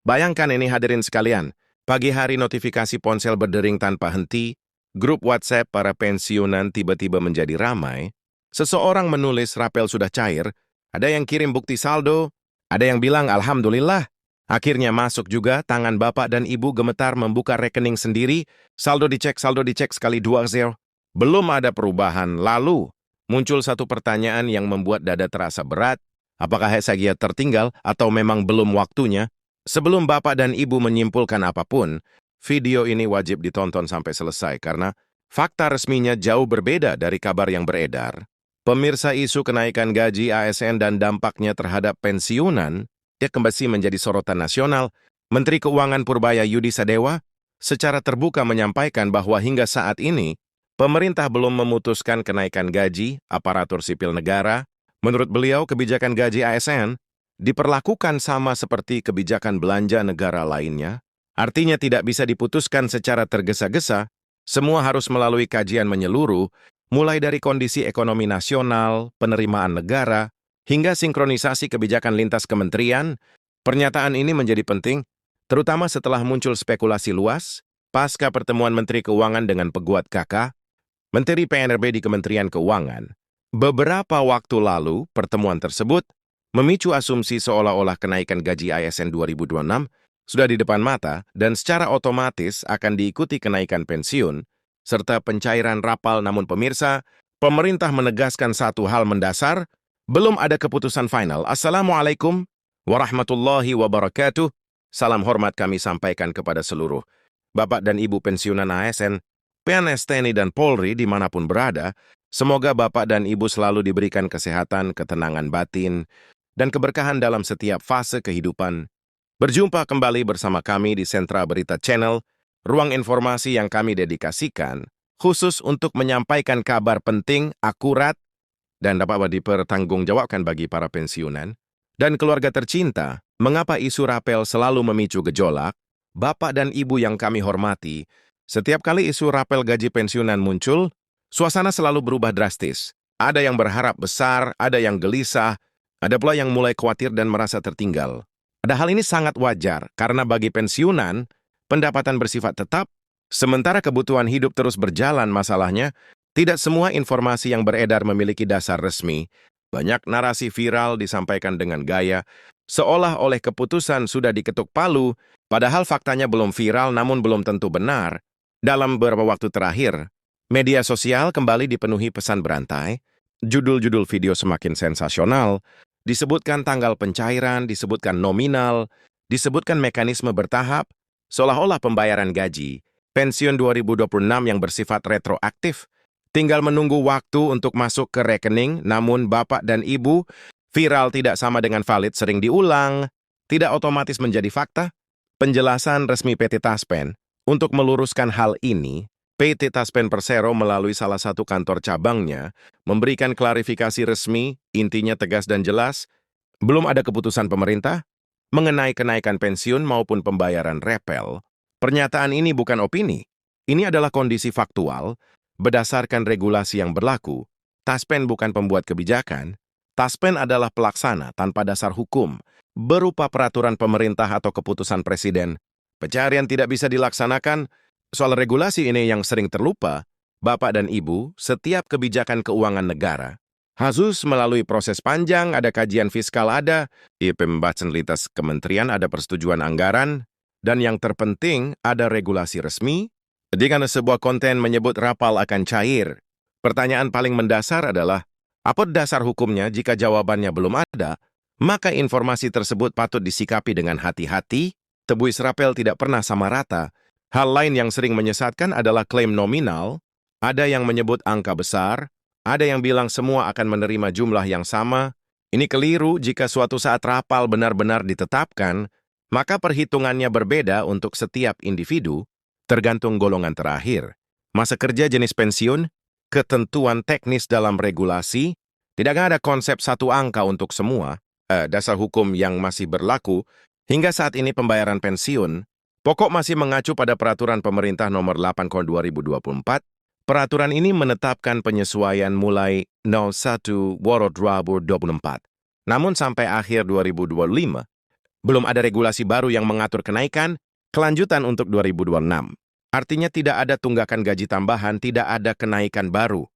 Bayangkan ini hadirin sekalian, pagi hari notifikasi ponsel berdering tanpa henti, grup WhatsApp para pensiunan tiba-tiba menjadi ramai, seseorang menulis rapel sudah cair, ada yang kirim bukti saldo, ada yang bilang Alhamdulillah. Akhirnya masuk juga, tangan bapak dan ibu gemetar membuka rekening sendiri, saldo dicek sekali 2 0. Belum ada perubahan, lalu muncul satu pertanyaan yang membuat dada terasa berat, apakah Hesagia tertinggal atau memang belum waktunya? Sebelum bapak dan ibu menyimpulkan apapun, video ini wajib ditonton sampai selesai karena fakta resminya jauh berbeda dari kabar yang beredar. Pemirsa, isu kenaikan gaji ASN dan dampaknya terhadap pensiunan kembali menjadi sorotan nasional. Menteri Keuangan Purbaya Yudi Sadewa secara terbuka menyampaikan bahwa hingga saat ini, pemerintah belum memutuskan kenaikan gaji aparatur sipil negara. Menurut beliau, kebijakan gaji ASN diperlakukan sama seperti kebijakan belanja negara lainnya. Artinya tidak bisa diputuskan secara tergesa-gesa, semua harus melalui kajian menyeluruh, mulai dari kondisi ekonomi nasional, penerimaan negara, hingga sinkronisasi kebijakan lintas kementerian. Pernyataan ini menjadi penting, terutama setelah muncul spekulasi luas, pasca pertemuan Menteri Keuangan dengan peguat KK, Menteri PNRB di Kementerian Keuangan. Beberapa waktu lalu, pertemuan tersebut memicu asumsi seolah-olah kenaikan gaji ASN 2026 sudah di depan mata dan secara otomatis akan diikuti kenaikan pensiun, serta pencairan rapal. Namun pemirsa, pemerintah menegaskan satu hal mendasar, belum ada keputusan final. Assalamualaikum warahmatullahi wabarakatuh. Salam hormat kami sampaikan kepada seluruh Bapak dan Ibu pensiunan ASN, PNS TNI dan Polri dimanapun berada. Semoga Bapak dan Ibu selalu diberikan kesehatan, ketenangan batin, dan keberkahan dalam setiap fase kehidupan. Berjumpa kembali bersama kami di Sentra Berita Channel, ruang informasi yang kami dedikasikan khusus untuk menyampaikan kabar penting, akurat, dan dapat dipertanggungjawabkan bagi para pensiunan dan keluarga tercinta. Mengapa isu rapel selalu memicu gejolak? Bapak dan Ibu yang kami hormati, setiap kali isu rapel gaji pensiunan muncul, suasana selalu berubah drastis. Ada yang berharap besar, ada yang gelisah, ada pula yang mulai khawatir dan merasa tertinggal. Padahal ini sangat wajar, karena bagi pensiunan, pendapatan bersifat tetap, sementara kebutuhan hidup terus berjalan. Masalahnya, tidak semua informasi yang beredar memiliki dasar resmi. Banyak narasi viral disampaikan dengan gaya, seolah oleh keputusan sudah diketuk palu, padahal faktanya belum viral namun belum tentu benar. Dalam beberapa waktu terakhir, media sosial kembali dipenuhi pesan berantai, judul-judul video semakin sensasional, disebutkan tanggal pencairan, disebutkan nominal, disebutkan mekanisme bertahap, seolah-olah pembayaran gaji pensiun 2026 yang bersifat retroaktif tinggal menunggu waktu untuk masuk ke rekening. Namun Bapak dan Ibu, viral tidak sama dengan valid, sering diulang, tidak otomatis menjadi fakta. Penjelasan resmi PT Taspen untuk meluruskan hal ini, PT Taspen Persero melalui salah satu kantor cabangnya memberikan klarifikasi resmi, intinya tegas dan jelas, belum ada keputusan pemerintah mengenai kenaikan pensiun maupun pembayaran repel. Pernyataan ini bukan opini, ini adalah kondisi faktual, berdasarkan regulasi yang berlaku. Taspen bukan pembuat kebijakan, Taspen adalah pelaksana tanpa dasar hukum, berupa peraturan pemerintah atau keputusan presiden. Pencarian tidak bisa dilaksanakan. Soal regulasi ini yang sering terlupa, Bapak dan Ibu, setiap kebijakan keuangan negara harus melalui proses panjang, ada kajian fiskal, ada pembahasan lintas kementerian, ada persetujuan anggaran, dan yang terpenting ada regulasi resmi. Jika sebuah konten menyebut rapal akan cair, pertanyaan paling mendasar adalah, apa dasar hukumnya? Jika jawabannya belum ada, maka informasi tersebut patut disikapi dengan hati-hati. Tebuis rapel tidak pernah sama rata. Hal lain yang sering menyesatkan adalah klaim nominal. Ada yang menyebut angka besar, ada yang bilang semua akan menerima jumlah yang sama. Ini keliru. Jika suatu saat rapal benar-benar ditetapkan, maka perhitungannya berbeda untuk setiap individu, tergantung golongan terakhir, masa kerja, jenis pensiun, ketentuan teknis dalam regulasi. Tidak ada konsep satu angka untuk semua. Dasar hukum yang masih berlaku hingga saat ini pembayaran pensiun pokok masih mengacu pada Peraturan Pemerintah Nomor 8 Tahun 2024. Peraturan ini menetapkan penyesuaian mulai 01/2024. Namun sampai akhir 2025, Belum ada regulasi baru yang mengatur kenaikan, kelanjutan untuk 2026. Artinya tidak ada tunggakan gaji tambahan, tidak ada kenaikan baru.